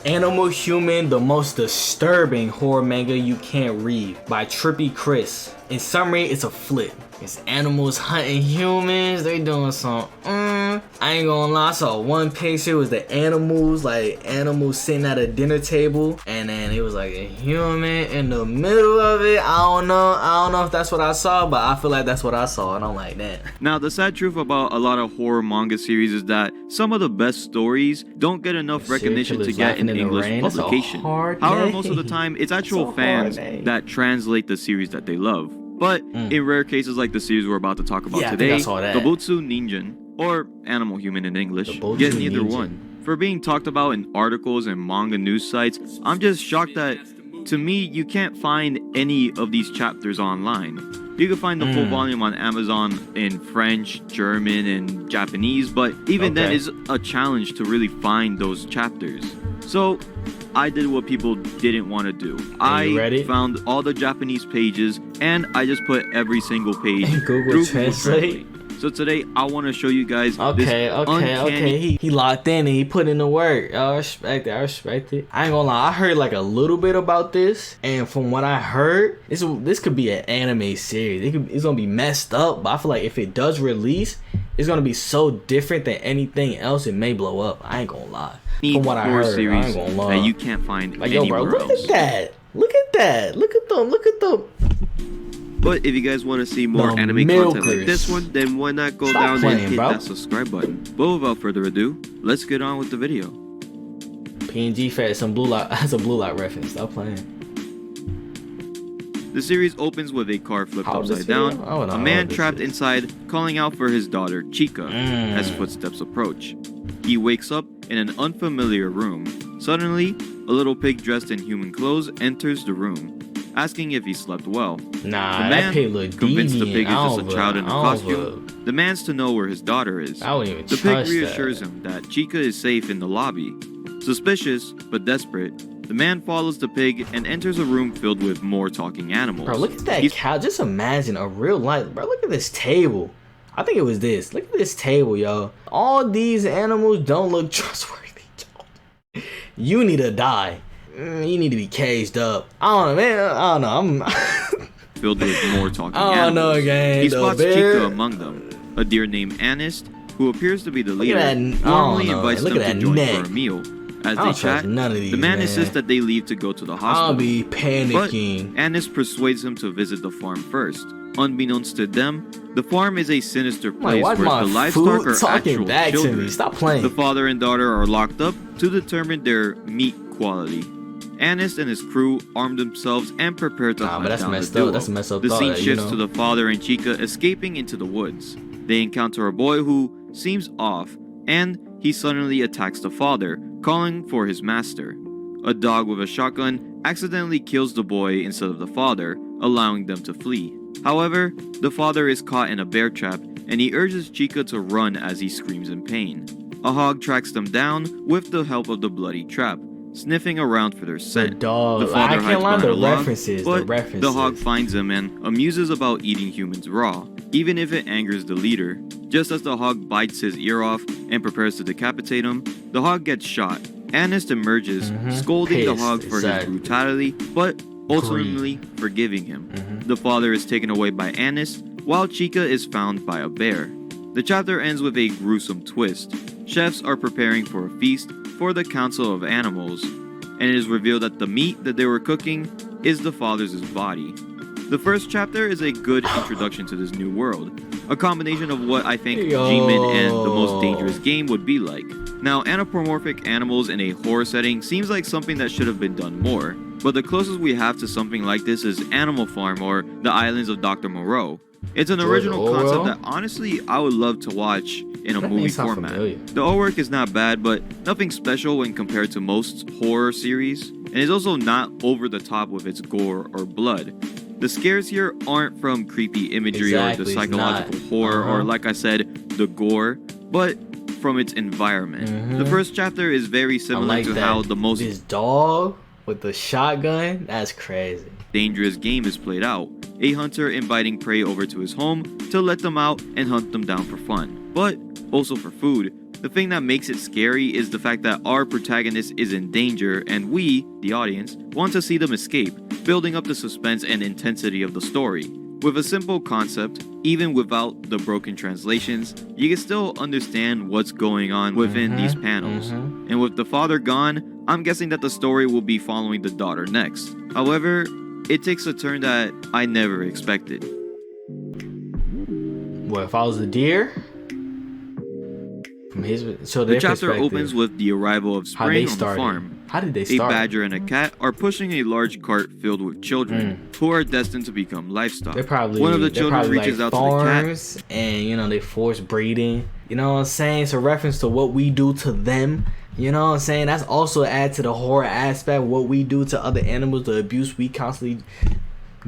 Animal Human, the most disturbing horror manga you can't read by Trippy Chris. In summary, it's a flip. It's animals hunting humans. They doing some. I ain't gonna lie. I saw one picture. It was the animals, like animals sitting at a dinner table, and then it was like a human in the middle of it. I don't know if that's what I saw, but I feel like that's what I saw, and I'm like, that. Now, the sad truth about a lot of horror manga series is that some of the best stories don't get enough recognition to get in English publication. However, most of the time, it's actual fans that translate the series that they love. But in rare cases like the series we're about to talk about today, Dobutsu Ninjin, or Animal Human in English, get neither one. For being talked about in articles and manga news sites, I'm just shocked that, to me, you can't find any of these chapters online. You can find the full volume on Amazon in French, German, and Japanese, but even then it's a challenge to really find those chapters. So I did what people didn't want to do. I found all the Japanese pages and I just put every single page through Google Translate. So today I want to show you guys Okay. He locked in and he put in the work. I respect it. I ain't gonna lie. I heard like a little bit about this, and from what I heard, this could be an anime series. It's gonna be messed up, but I feel like if it does release, it's gonna be so different than anything else. It may blow up. I ain't gonna lie. From what I heard, I ain't gonna lie. That you can't find like, anywhere look else. At that. Look at that. Look at them. But if you guys want to see more anime content like this one, then why not go down and hit that subscribe button. But without further ado, let's get on with the video. PNG Fat, some blue light, that's a blue light reference. Stop playing. The series opens with a car flipped upside down, a man trapped inside calling out for his daughter Chica as footsteps approach. He wakes up in an unfamiliar room. Suddenly, a little pig dressed in human clothes enters the room, asking if he slept well. The man, convinced the pig is just a child in a costume, demands to know where his daughter is. The pig reassures him that Chica is safe in the lobby. Suspicious, but desperate, the man follows the pig and enters a room filled with more talking animals. Bro, look at that cow. Just imagine a real life. Bro, look at this table. I think it was this. Look at this table, yo. All these animals don't look trustworthy. You need to die. You need to be caged up. I don't know, man. I don't know. I'm filled with more talking animals. He spots Chica among them, a deer named Anist, who appears to be the leader, warmly invites them to join for a meal. As they chat, the man insists that they leave to go to the hospital. I'll be panicking. But Anist persuades him to visit the farm first. Unbeknownst to them, the farm is a sinister place where the livestock are actual children. Stop playing. The father and daughter are locked up to determine their meat quality. Anist and his crew arm themselves and prepare to hunt down the duo. That's messed up. The scene shifts to the father and Chica escaping into the woods. They encounter a boy who seems off, and he suddenly attacks the father, calling for his master. A dog with a shotgun accidentally kills the boy instead of the father, allowing them to flee. However, the father is caught in a bear trap, and he urges Chica to run as he screams in pain. A hog tracks them down with the help of the bloody trap, sniffing around for their scent. The father hides behind a log, but the hog finds him and amuses about eating humans raw, even if it angers the leader. Just as the hog bites his ear off and prepares to decapitate him, the hog gets shot. Anist emerges, scolding the hog for his brutality, but ultimately forgiving him. The father is taken away by Anist, while Chica is found by a bear. The chapter ends with a gruesome twist. Chefs are preparing for a feast for the Council of Animals, and it is revealed that the meat that they were cooking is the father's body. The first chapter is a good introduction to this new world, a combination of what I think G-Men and The Most Dangerous Game would be like. Now, anthropomorphic animals in a horror setting seems like something that should have been done more, but the closest we have to something like this is Animal Farm or The Islands of Dr. Moreau. It's an original concept that honestly I would love to watch in a movie format. The artwork is not bad, but nothing special when compared to most horror series, and is also not over the top with its gore or blood. The scares here aren't from creepy imagery or the psychological horror or, like I said, the gore, but from its environment. The first chapter is very similar to how this dog with the shotgun, that's crazy. Dangerous Game is played out. A hunter inviting prey over to his home to let them out and hunt them down for fun, but also for food, The thing that makes it scary is the fact that our protagonist is in danger and we, the audience, want to see them escape, building up the suspense and intensity of the story. With a simple concept, even without the broken translations, you can still understand what's going on within these panels. And with the father gone, I'm guessing that the story will be following the daughter next. However, it takes a turn that I never expected. What if I was a deer? From his, so the chapter opens with the arrival of spring on the farm. How did they start? A badger and a cat are pushing a large cart filled with children who are destined to become livestock. One of the children reaches out to the cat, and they force breeding. You know what I'm saying? It's a reference to what we do to them. You know what I'm saying? That's also add to the horror aspect. What we do to other animals, the abuse we constantly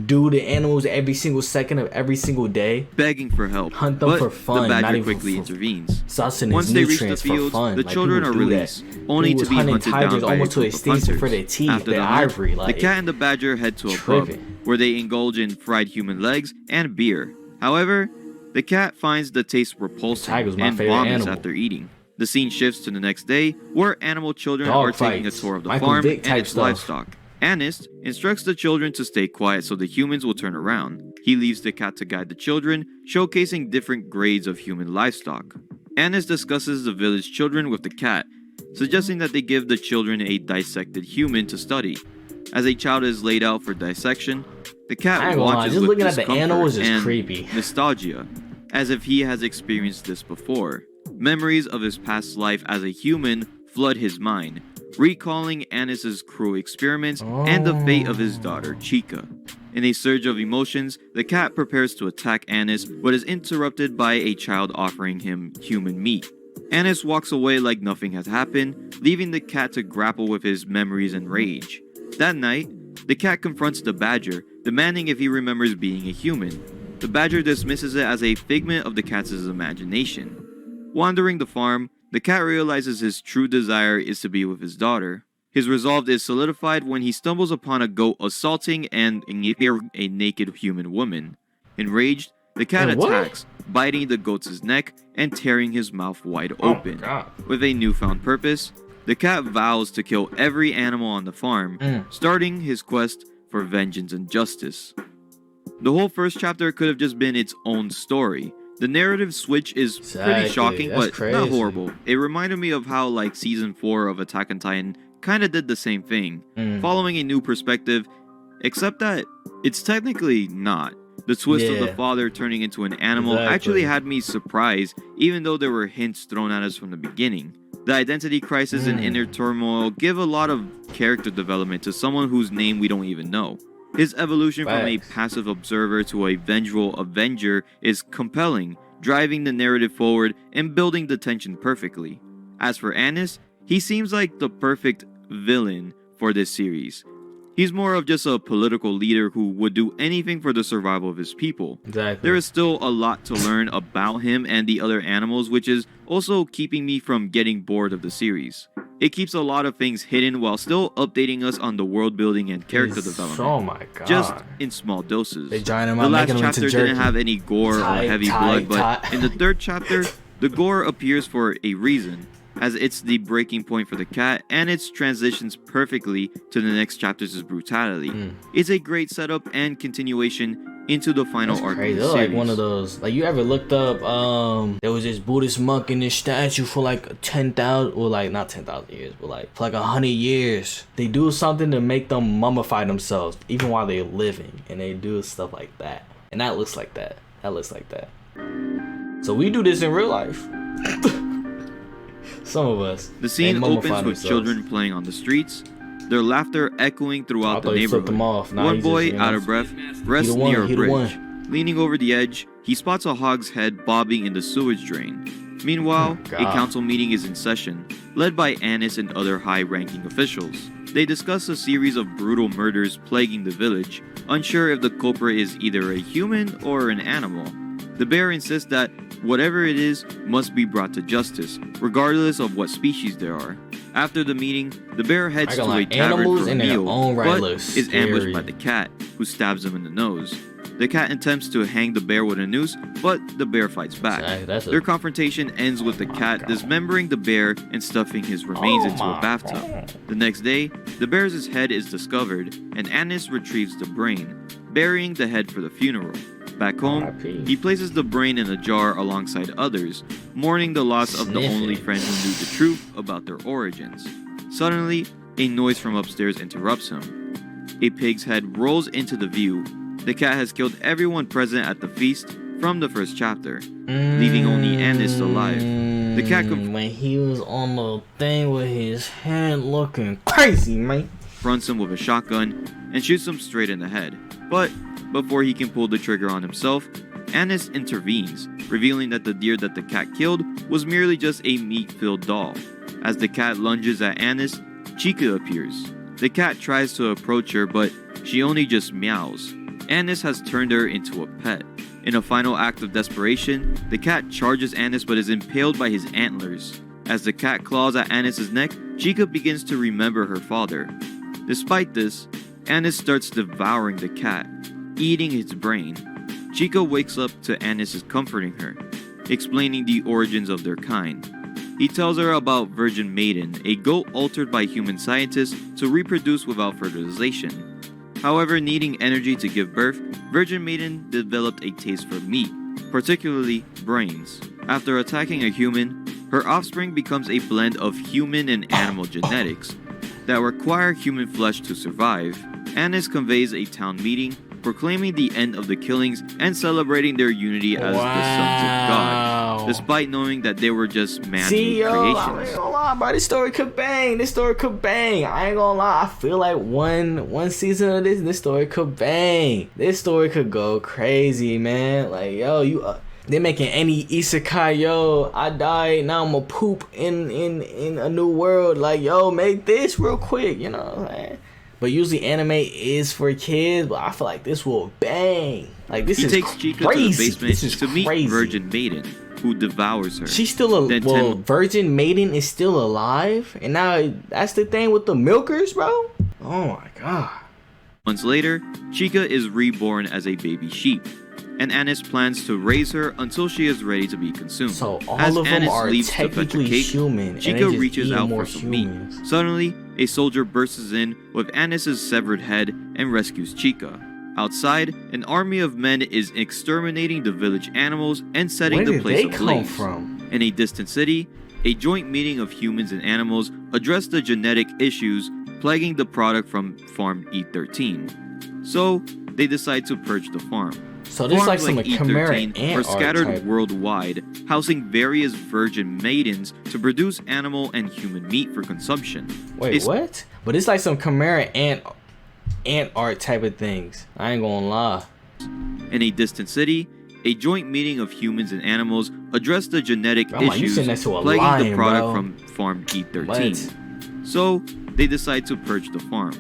do to animals every single second of every single day, begging for help. Hunt them for fun. The badger quickly intervenes. Sustenance, once they reach the fields, the children are released, only to be hunted down by almost a to group of hunters. for their teeth, After their the hunt, ivory. The cat and the badger head to a pub where they indulge in fried human legs and beer. However, the cat finds the taste repulsive and vomits after eating. The scene shifts to the next day, where animal children are taking a tour of the farm and its livestock. Anist instructs the children to stay quiet so the humans will turn around. He leaves the cat to guide the children, showcasing different grades of human livestock. Anist discusses the village children with the cat, suggesting that they give the children a dissected human to study. As a child is laid out for dissection, the cat watches with discomfort and creepy. nostalgia, as if he has experienced this before. Memories of his past life as a human flood his mind, recalling Anis's cruel experiments and the fate of his daughter, Chica. In a surge of emotions, the cat prepares to attack Anis, but is interrupted by a child offering him human meat. Anis walks away like nothing has happened, leaving the cat to grapple with his memories and rage. That night, the cat confronts the badger, demanding if he remembers being a human. The badger dismisses it as a figment of the cat's imagination. Wandering the farm, the cat realizes his true desire is to be with his daughter. His resolve is solidified when he stumbles upon a goat assaulting and a naked human woman. Enraged, the cat attacks, biting the goat's neck and tearing his mouth wide open. With a newfound purpose, the cat vows to kill every animal on the farm, starting his quest for vengeance and justice. The whole first chapter could have just been its own story. The narrative switch is pretty shocking, but not horrible. It reminded me of how season 4 of Attack on Titan kinda did the same thing, following a new perspective, except that it's technically not. The twist of the father turning into an animal actually had me surprised, even though there were hints thrown at us from the beginning. The identity crisis and inner turmoil give a lot of character development to someone whose name we don't even know. His evolution from a passive observer to a vengeful avenger is compelling, driving the narrative forward and building the tension perfectly. As for Anis, he seems like the perfect villain for this series. He's more of just a political leader who would do anything for the survival of his people. There is still a lot to learn about him and the other animals, which is also keeping me from getting bored of the series. It keeps a lot of things hidden while still updating us on the world building and character development. Oh my god. Just in small doses. The last chapter didn't have any gore or heavy blood, but in the third chapter, the gore appears for a reason, as it's the breaking point for the cat and it transitions perfectly to the next chapter's brutality. It's a great setup and continuation into the final arc of the series. Like one of those, you ever looked up, there was this Buddhist monk in this statue for 10,000, or not 10,000 years, but for 100 years. They do something to make them mummify themselves, even while they're living, and they do stuff like that. And that looks like that. So we do this in real life. Some of us. The scene opens with children playing on the streets, their laughter echoing throughout the neighborhood. One boy, out of breath, rests near a bridge. Leaning over the edge, he spots a hog's head bobbing in the sewage drain. Meanwhile, a council meeting is in session, led by Anis and other high-ranking officials. They discuss a series of brutal murders plaguing the village, unsure if the culprit is either a human or an animal. The bear insists that whatever it is must be brought to justice, regardless of what species there are. After the meeting, the bear heads to a tavern for a meal, but is ambushed by the cat, who stabs him in the nose. The cat attempts to hang the bear with a noose, but the bear fights back. Their confrontation ends with the cat dismembering the bear and stuffing his remains into a bathtub. The next day, the bear's head is discovered, and Anis retrieves the brain, burying the head for the funeral. Back home, he places the brain in a jar alongside others, mourning the loss of the only friend who knew the truth about their origins. Suddenly, a noise from upstairs interrupts him. A pig's head rolls into the view. The cat has killed everyone present at the feast from the first chapter, leaving only Anis alive. The cat when he was on the thing with his head looking crazy, man, confronts him with a shotgun and shoots him straight in the head. But before he can pull the trigger on himself, Anis intervenes, revealing that the deer that the cat killed was merely just a meat-filled doll. As the cat lunges at Anis, Chica appears. The cat tries to approach her, but she only just meows. Anis has turned her into a pet. In a final act of desperation, the cat charges Anis but is impaled by his antlers. As the cat claws at Anis' neck, Chica begins to remember her father. Despite this, Anis starts devouring the cat, eating its brain. Chica wakes up to Anis comforting her, explaining the origins of their kind. He tells her about Virgin Maiden, a goat altered by human scientists to reproduce without fertilization. However, needing energy to give birth, Virgin Maiden developed a taste for meat, particularly brains. After attacking a human, her offspring becomes a blend of human and animal genetics that require human flesh to survive. Anis conveys a town meeting, proclaiming the end of the killings and celebrating their unity as the sons of God, despite knowing that they were just man-made creations. I ain't gonna lie, bro. This story could bang. I ain't gonna lie. I feel like one season of this story could bang. This story could go crazy, man. Like, yo, they making any isekai, yo, I died, now I'm gonna poop in a new world. Like, yo, make this real quick, you know what I'm saying? But usually anime is for kids, but I feel like this will bang. Like, this is crazy. He takes Chica to the basement to meet Virgin Maiden, who devours her. She's still Virgin Maiden is still alive? And now that's the thing with the milkers, bro? Oh my god. Months later, Chica is reborn as a baby sheep, and Anis plans to raise her until she is ready to be consumed. So all of them are technically human. Chica reaches out for some meat. Suddenly, a soldier bursts in with Anis' severed head and rescues Chica. Outside, an army of men is exterminating the village animals and setting the place ablaze. In a distant city, a joint meeting of humans and animals address the genetic issues plaguing the product from Farm E13. So, they decide to purge the farm. So this like some E13 are scattered worldwide, housing various virgin maidens to produce animal and human meat for consumption. Wait, what? But it's like some Chimera ant art type of things. I ain't gonna lie. In a distant city, a joint meeting of humans and animals address the genetic issues plaguing the product from Farm E13. So, they decide to purge the farm.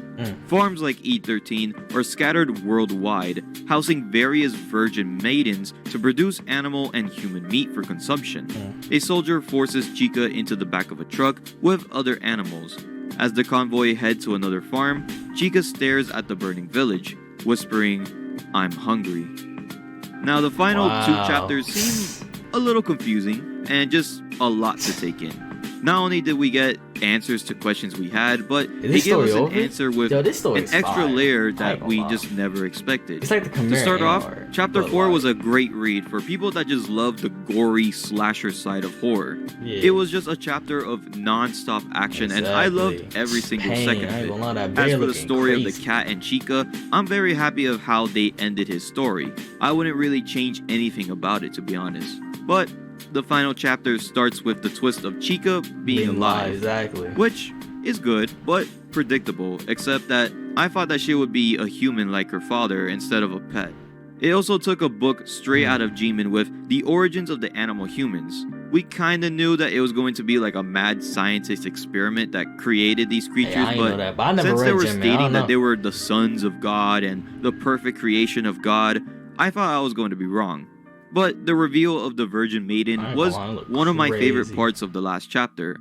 Farms like E13 are scattered worldwide, housing various virgin maidens to produce animal and human meat for consumption. A soldier forces Chica into the back of a truck with other animals. As the convoy head to another farm, Chica stares at the burning village, whispering, "I'm hungry." Now the final two chapters seem a little confusing and just a lot to take in. Not only did we get answers to questions we had, but it gave us an answer with an extra layer that we just never expected. It's like the Chimera. To start off, Chapter 4 was a great read for people that just love the gory slasher side of horror. It was just a chapter of non-stop action, and I loved every single second of it. As for the story of the cat and Chica, I'm very happy of how they ended his story. I wouldn't really change anything about it, to be honest. But the final chapter starts with the twist of Chica being alive, which is good, but predictable, except that I thought that she would be a human like her father instead of a pet. It also took a book straight out of G-Man with the origins of the animal humans. We kinda knew that it was going to be like a mad scientist experiment that created these creatures, but since they were stating that they were the sons of God and the perfect creation of God, I thought I was going to be wrong. But the reveal of the Virgin Maiden was one of my favorite parts of the last chapter.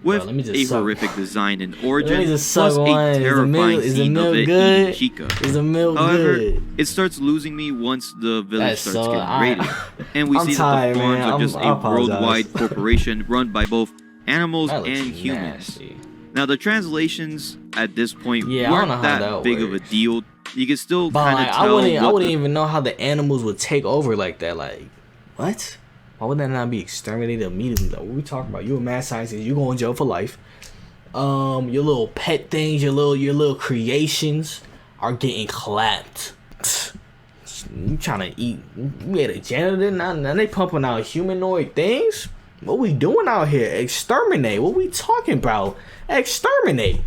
with let me just a suck. horrific design and Let me origin, just plus suck a one. terrifying Is the scene of milk it good? eating Chica. Is the milk However, good? it starts losing me once the village That's starts so- getting raided, and we I'm see tired, that the farms man. are just I a apologize. worldwide corporation run by both animals That looks and humans. nasty. Now the translations at this point Yeah, I don't weren't know how that that big of a works. deal. You can still But kind of like, tell I what wouldn't the even know how the animals would take over like that. Like, what? Why would that not be exterminated immediately? Like, what we talking about? You a mad scientist? You go in jail for life. Your little pet things, your little creations are getting clapped. You trying to eat? You ate a janitor now they pumping out humanoid things. What we doing out here? Exterminate. What we talking about? Exterminate.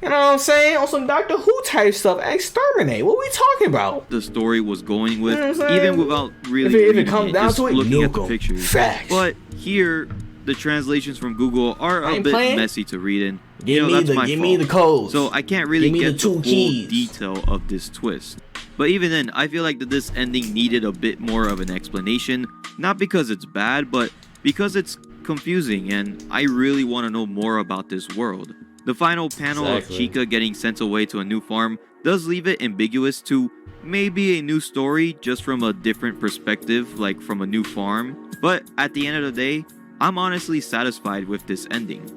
You know what I'm saying? On some Doctor Who type stuff. Exterminate. What we talking about? the story was going with, You know what I'm saying? even without really If it reading comes down just to it, looking at nuke the 'em. pictures. Facts. But here, the translations from Google are I a ain't bit playing. messy to read in. Give me that's the my give me the fault. codes. So I can't really Give me get the two full keys. detail of this twist. But even then, I feel like that this ending needed a bit more of an explanation, not because it's bad, but because it's confusing and I really want to know more about this world. The final panel Exactly. of Chica getting sent away to a new farm does leave it ambiguous to maybe a new story just from a different perspective, like from a new farm. But at the end of the day, I'm honestly satisfied with this ending.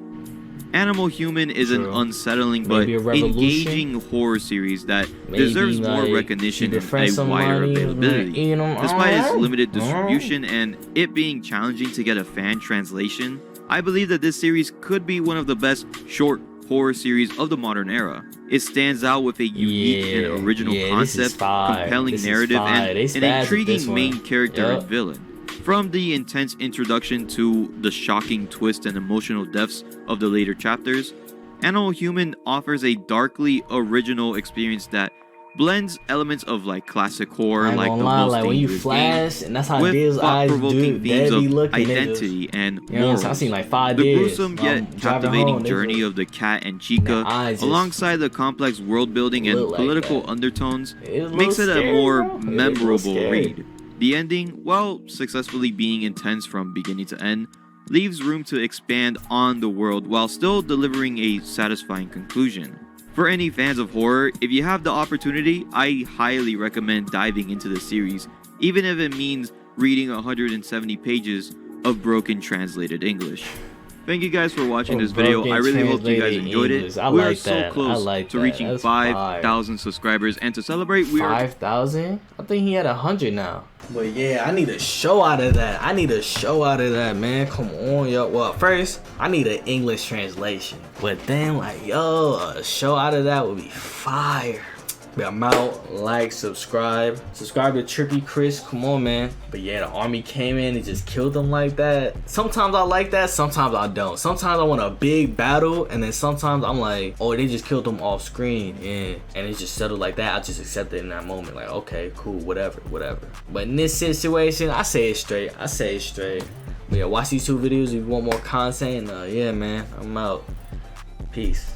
Animal Human is an True. unsettling Maybe a but revolution. engaging horror series that Maybe, deserves more like, recognition she and befriends a wider somebody, availability. like, you know, Despite its I don't know. limited distribution and it being challenging to get a fan translation, I believe that this series could be one of the best short horror series of the modern era. It stands out with a unique and original this is concept, fire. compelling This is narrative, fire. They and an spazzed with intriguing this one. main character Yup. and villain. From the intense introduction to the shocking twist and emotional depths of the later chapters, Animal Human offers a darkly original experience that blends elements of like classic horror, I ain't like gonna the lie, most like when you dangerous flash, game, and that's how with Div's eyes do. thought-provoking They themes be of looking, identity and You know what I'm morals. saying? I seen like 5 The days. gruesome while I'm yet driving captivating home, journey they of the cat and Chica, Their eyes just alongside the complex world building and look like political that. undertones, It was a makes it little a scary, more bro. It was a little memorable scary. read. The ending, while successfully being intense from beginning to end, leaves room to expand on the world while still delivering a satisfying conclusion. For any fans of horror, if you have the opportunity, I highly recommend diving into the series, even if it means reading 170 pages of broken translated English. Thank you guys for watching this video. I really hope you guys enjoyed it. We are so close to reaching 5,000 subscribers, and to celebrate, we are 5,000? I think he had 100 now. But yeah, I need a show out of that. Man. Come on, yo. Well, first, I need an English translation. But then, like, yo, a show out of that would be fire. But I'm out. Like, subscribe. Subscribe to Trippy Chris. Come on, man. But yeah, the army came in and just killed them like that. Sometimes I like that. Sometimes I don't. Sometimes I want a big battle. And then sometimes I'm like, oh, they just killed them off screen. Yeah. And it just settled like that. I just accept it in that moment. Like, okay, cool. Whatever. But in this situation, I say it straight. But yeah, watch these 2 videos if you want more content. And yeah, man. I'm out. Peace.